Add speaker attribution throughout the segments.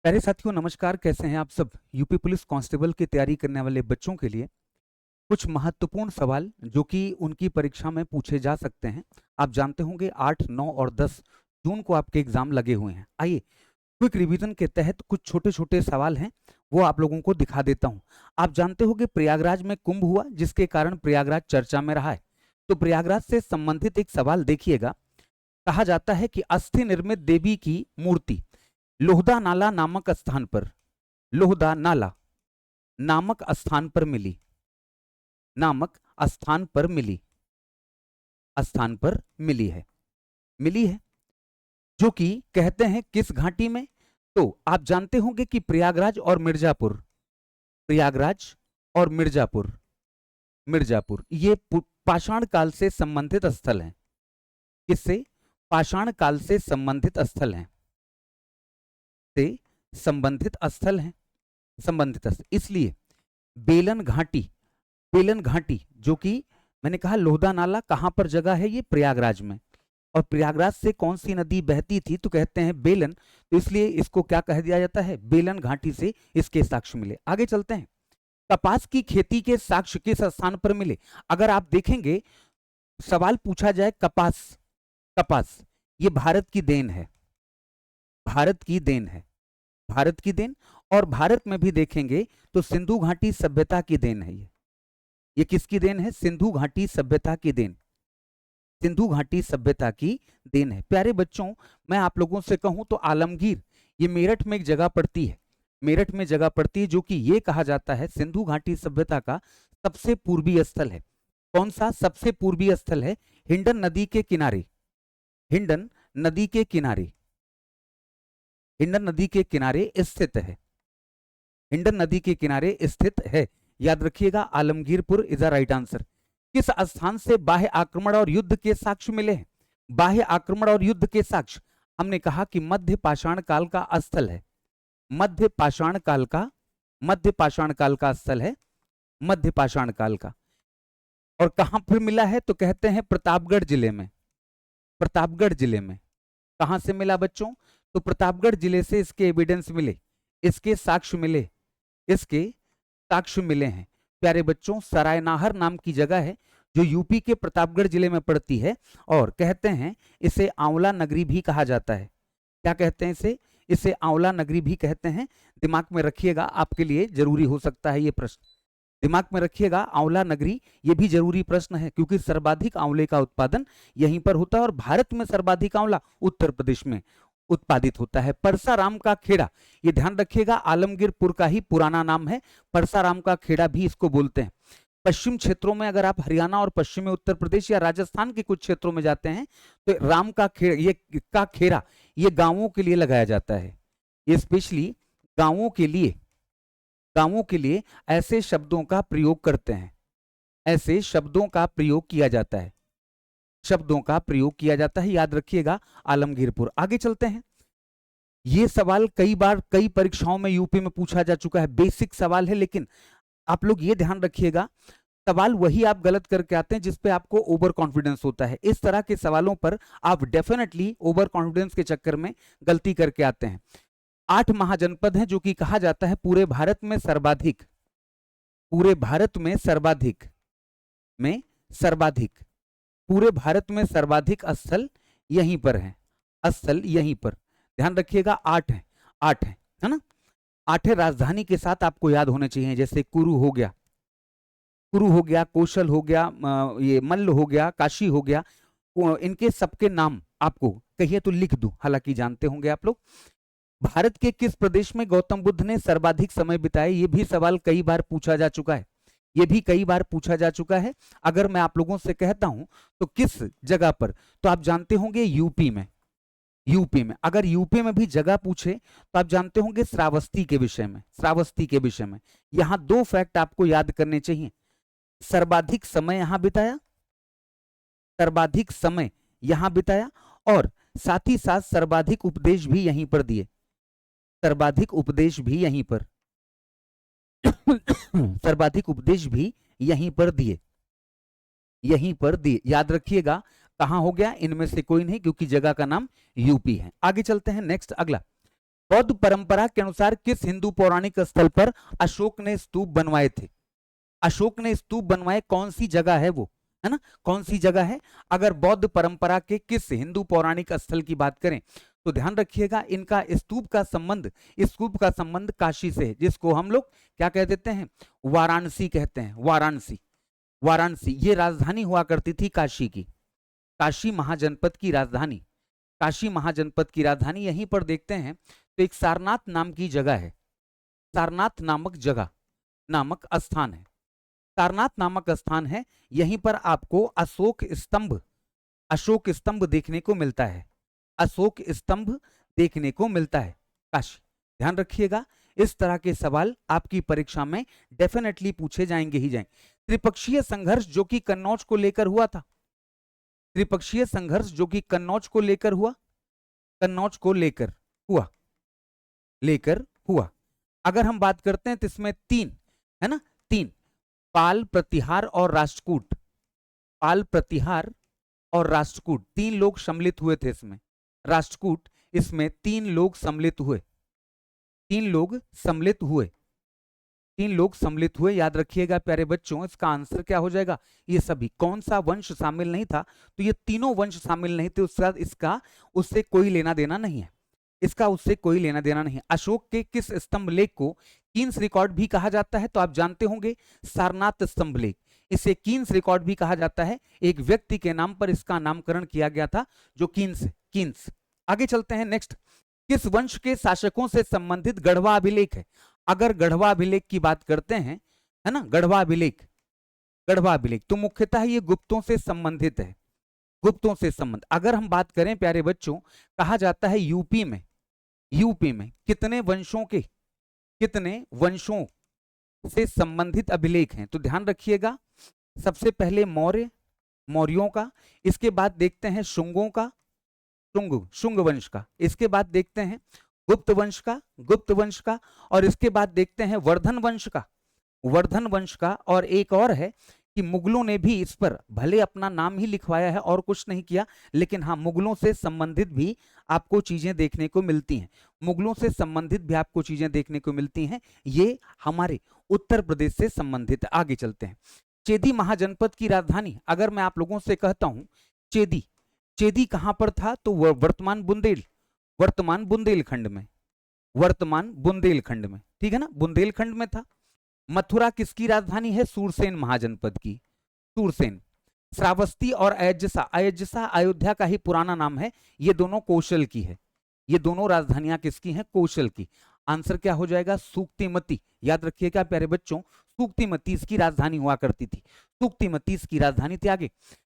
Speaker 1: प्यारे साथियों नमस्कार। कैसे हैं आप सब। यूपी पुलिस कांस्टेबल की तैयारी करने वाले बच्चों के लिए कुछ महत्वपूर्ण सवाल जो कि उनकी परीक्षा में पूछे जा सकते हैं। आप जानते होंगे 8, 9 और 10 जून को आपके एग्जाम लगे हुए हैं। आइए क्विक रिवीजन के तहत कुछ छोटे छोटे सवाल हैं वो आप लोगों को दिखा देता हूं। आप जानते होंगे प्रयागराज में कुंभ हुआ जिसके कारण प्रयागराज चर्चा में रहा है। तो प्रयागराज से संबंधित एक सवाल देखिएगा। कहा जाता है कि अस्थि निर्मित देवी की मूर्ति लोहदा नाला नामक स्थान पर लोहदा नाला नामक स्थान पर मिली। नामक स्थान पर मिली। स्थान पर मिली है। मिली है जो कि कहते हैं किस घाटी में। तो आप जानते होंगे कि प्रयागराज और मिर्जापुर, प्रयागराज और मिर्जापुर, मिर्जापुर ये पाषाण काल से संबंधित स्थल हैं। किससे? पाषाण काल से संबंधित स्थल हैं। से संबंधित स्थल हैं। संबंधित स्थल इसलिए बेलन घाटी, बेलन घाटी जो कि मैंने कहा लोहदा नाला कहां पर जगह है, ये प्रयागराज में। और प्रयागराज से कौन सी नदी बहती थी तो कहते हैं बेलन। तो इसलिए इसको क्या कह दिया जाता है, बेलन घाटी से इसके साक्ष्य मिले। आगे चलते हैं। कपास की खेती के साक्ष्य किस स्थान पर मिले। अगर आप देखेंगे सवाल पूछा जाए कपास, कपास ये भारत की देन है। भारत की देन है। भारत की देन। और भारत में भी देखेंगे तो सिंधु घाटी सभ्यता की देन है। ये किसकी देन है? सिंधु घाटी सभ्यता की देन। सिंधु घाटी सभ्यता की देन है। प्यारे बच्चों मैं आप लोगों से कहूं तो आलमगीर ये मेरठ में एक जगह पड़ती है। मेरठ में जगह पड़ती है जो कि ये कहा जाता है सिंधु घाटी सभ्यता का सबसे पूर्वी स्थल है। कौन सा सबसे पूर्वी स्थल है? हिंडन नदी के किनारे। हिंडन नदी के किनारे, हिंडन नदी के किनारे स्थित है। हिंडन नदी के किनारे स्थित है। याद रखिएगा Alamgirpur is the right answer. किस स्थान से बाह्य आक्रमण और युद्ध के साक्ष्य मिले हैं? बाह्य आक्रमण और युद्ध के साक्ष्य हमने कहा कि मध्य पाषाण काल का स्थल है। मध्य पाषाण काल का, मध्य पाषाण काल का स्थल है। मध्य पाषाण काल का। और कहां पर मिला है तो कहते हैं प्रतापगढ़ जिले में। प्रतापगढ़ जिले में। कहां से मिला बच्चों? तो प्रतापगढ़ जिले से इसके एविडेंस मिले, इसके साक्ष्य मिले, इसके साक्ष्य मिले हैं। प्यारे बच्चों सरायनाहर नाम की जगह है जो यूपी के प्रतापगढ़ जिले में पड़ती है। और कहते हैं इसे आंवला नगरी भी कहा जाता है। क्या कहते हैं इसे? इसे आंवला नगरी भी कहते हैं। दिमाग में रखिएगा, आपके लिए जरूरी हो सकता है ये प्रश्न। दिमाग में रखिएगा आंवला नगरी, ये भी जरूरी प्रश्न है क्योंकि सर्वाधिक आंवले का उत्पादन यहीं पर होता है और भारत में सर्वाधिक आंवला उत्तर प्रदेश में उत्पादित होता है। परसाराम का खेड़ा, ये ध्यान रखिएगा आलमगीरपुर का ही पुराना नाम है। परसाराम का खेड़ा भी इसको बोलते हैं। पश्चिम क्षेत्रों में अगर आप हरियाणा और पश्चिमी उत्तर प्रदेश या राजस्थान के कुछ क्षेत्रों में जाते हैं तो राम का खेड़ा, ये का खेड़ा ये गांवों के लिए लगाया जाता है। ये स्पेशली गांवों के लिए, गांवों के लिए ऐसे शब्दों का प्रयोग करते हैं। ऐसे शब्दों का प्रयोग किया जाता है। शब्दों का प्रयोग किया जाता है। याद रखिएगा आलमगीरपुर। आगे चलते हैं। ये सवाल कई बार कई परीक्षाओं में यूपी में पूछा जा चुका है। बेसिक सवाल है लेकिन आप लोग ये ध्यान रखिएगा सवाल वही आप गलत करके आते हैं जिस पे आपको ओवर कॉन्फिडेंस होता है। इस तरह के सवालों पर आप डेफिनेटली ओवर कॉन्फिडेंस के चक्कर में गलती करके आते हैं। 8 महाजनपद हैं जो कि कहा जाता है पूरे भारत में सर्वाधिक, पूरे भारत में सर्वाधिक, में सर्वाधिक, पूरे भारत में सर्वाधिक स्थल यहीं पर है। स्थल यहीं पर ध्यान रखिएगा 8 है। 8 है ना। 8 राजधानी के साथ आपको याद होने चाहिए जैसे कुरु हो गया, कुरु हो गया, कौशल हो गया, ये मल्ल हो गया, काशी हो गया। इनके सबके नाम आपको कहिए तो लिख दूं, हालांकि जानते होंगे आप लोग। भारत के किस प्रदेश में गौतम बुद्ध ने सर्वाधिक समय बिताया? ये भी सवाल कई बार पूछा जा चुका है। ये भी कई बार पूछा जा चुका है। अगर मैं आप लोगों से कहता हूं तो किस जगह पर, तो आप जानते होंगे यूपी में। यूपी में। अगर यूपी में भी जगह पूछे तो आप जानते होंगे श्रावस्ती के विषय में। श्रावस्ती के विषय में यहां 2 फैक्ट आपको याद करने चाहिए। सर्वाधिक समय यहां बिताया, सर्वाधिक समय यहां बिताया और साथ ही साथ सर्वाधिक उपदेश भी यहीं पर दिए। सर्वाधिक उपदेश भी यहीं पर सर्वाधिक उपदेश भी यहीं पर दिए। यहीं पर दिए। याद रखिएगा कहां हो गया? इनमें से कोई नहीं क्योंकि जगह का नाम यूपी है। आगे चलते हैं नेक्स्ट अगला। बौद्ध परंपरा के अनुसार किस हिंदू पौराणिक स्थल पर अशोक ने स्तूप बनवाए थे? अशोक ने स्तूप बनवाए, कौन सी जगह है वो, है ना, कौन सी जगह है? अगर बौद्ध परंपरा के किस हिंदू पौराणिक स्थल की बात करें तो ध्यान रखिएगा इनका स्तूप का संबंध काशी से है, जिसको हम लोग क्या कह देते हैं? वाराणसी कहते हैं। वाराणसी, वाराणसी ये राजधानी हुआ करती थी काशी की, काशी महाजनपद की राजधानी, काशी महाजनपद की राजधानी। यहीं पर देखते हैं तो एक सारनाथ नाम की जगह है, सारनाथ नामक जगह, नामक स्थान है, सारनाथ नामक स्थान है। यहीं पर आपको अशोक स्तंभ देखने को मिलता है, अशोक स्तंभ देखने को मिलता है काशी। ध्यान रखिएगा इस तरह के सवाल आपकी परीक्षा में डेफिनेटली पूछे जाएंगे ही जाएंगे। त्रिपक्षीय संघर्ष जो कि कन्नौज को लेकर हुआ था, त्रिपक्षीय संघर्ष जो कि कन्नौज को लेकर हुआ, कन्नौज को लेकर हुआ। अगर हम बात करते हैं तो इसमें तीन है ना, तीन, पाल, प्रतिहार और राष्ट्रकूट, पाल, प्रतिहार और राष्ट्रकूट, तीन लोग सम्मिलित हुए थे इसमें। राष्ट्रकूट, इसमें तीन लोग सम्मिलित हुए, तीन लोग सम्मिलित हुए। याद रखिएगा प्यारे बच्चों, इसका आंसर क्या हो जाएगा? ये सभी। कौन सा वंश शामिल नहीं था? तो ये तीनों वंश शामिल नहीं थे, इसका उससे कोई लेना देना नहीं है, इसका उससे कोई लेना देना नहीं है। अशोक के किस स्तंभ लेख को कीन्स रिकॉर्ड भी कहा जाता है? तो आप जानते होंगे सारनाथ स्तंभ लेख, इसे कीन्स रिकॉर्ड भी कहा जाता है। एक व्यक्ति के नाम पर इसका नामकरण किया गया था जो कीन्स। आगे चलते हैं नेक्स्ट। किस वंश के शासकों से संबंधित गढ़वा अभिलेख है? अगर गढ़वा अभिलेख की बात करते हैं, है ना, गढ़वा अभिलेख तो मुख्यतः ये गुप्तों से संबंधित है, गुप्तों से संबंध। अगर हम बात करें प्यारे बच्चों, कहा जाता है यूपी में कितने वंशों से संबंधित अभिलेख हैं? तो ध्यान रखिएगा सबसे पहले मौर्यों का, इसके बाद देखते हैं शुंगों का, शुंग वंश का, इसके बाद देखते हैं गुप्त वंश का, और इसके बाद देखते हैं वर्धन वंश का। और एक और है कि मुगलों ने भी इस पर भले अपना नाम ही लिखवाया है और कुछ नहीं किया, लेकिन हाँ मुगलों से संबंधित भी आपको चीजें देखने को मिलती हैं, मुगलों से संबंधित भी आपको चीजें देखने को मिलती हैं। ये हमारे उत्तर प्रदेश से संबंधित। आगे चलते हैं। चेदी महाजनपद की राजधानी, अगर मैं आप लोगों से कहता हूं चेदी कहां पर था? तो वर्तमान बुंदेलखंड में, ठीक है ना, बुंदेलखंड में था। मथुरा किसकी राजधानी है? सूरसेन महाजनपद की, सूरसेन। श्रावस्ती और अयोध्या अयोध्या का ही पुराना नाम है, ये दोनों कौशल की है, ये दोनों राजधानियां किसकी हैं? कौशल की। आंसर क्या हो जाएगा? सूक्तिमती। याद रखिएगा प्यारे बच्चों, सूक्तिमती इसकी राजधानी हुआ करती थी, सूक्तिमती इसकी राजधानी थी। आगे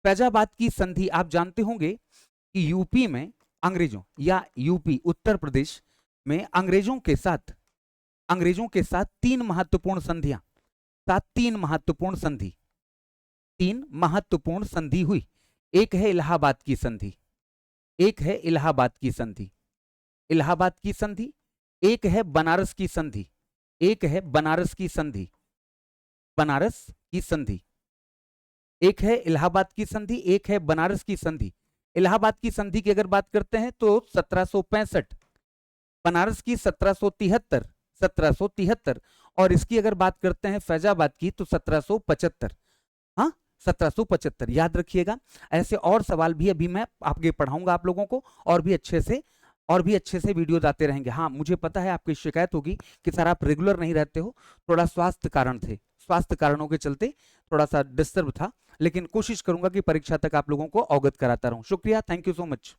Speaker 1: फैजाबाद की संधि, आप जानते होंगे कि यूपी में अंग्रेजों, या यूपी उत्तर प्रदेश में अंग्रेजों के साथ तीन महत्वपूर्ण संधि हुई। एक है इलाहाबाद की संधि, एक है बनारस की संधि, एक है बनारस की संधि, एक है इलाहाबाद की संधि, एक है बनारस की संधि। इलाहाबाद की संधि की अगर बात करते हैं तो 1765, बनारस की 1773, और इसकी अगर बात करते हैं फैजाबाद की तो 1775। हाँ 1775, याद रखिएगा। ऐसे और सवाल भी अभी मैं आगे पढ़ाऊंगा आप लोगों को, और भी अच्छे से वीडियो आते रहेंगे। हाँ मुझे पता है आपकी शिकायत होगी कि सर आप रेगुलर नहीं रहते हो, थोड़ा स्वास्थ्य कारणों के चलते थोड़ा सा डिस्टर्ब था, लेकिन कोशिश करूंगा कि परीक्षा तक आप लोगों को अवगत कराता रहूं। शुक्रिया, थैंक यू सो मच।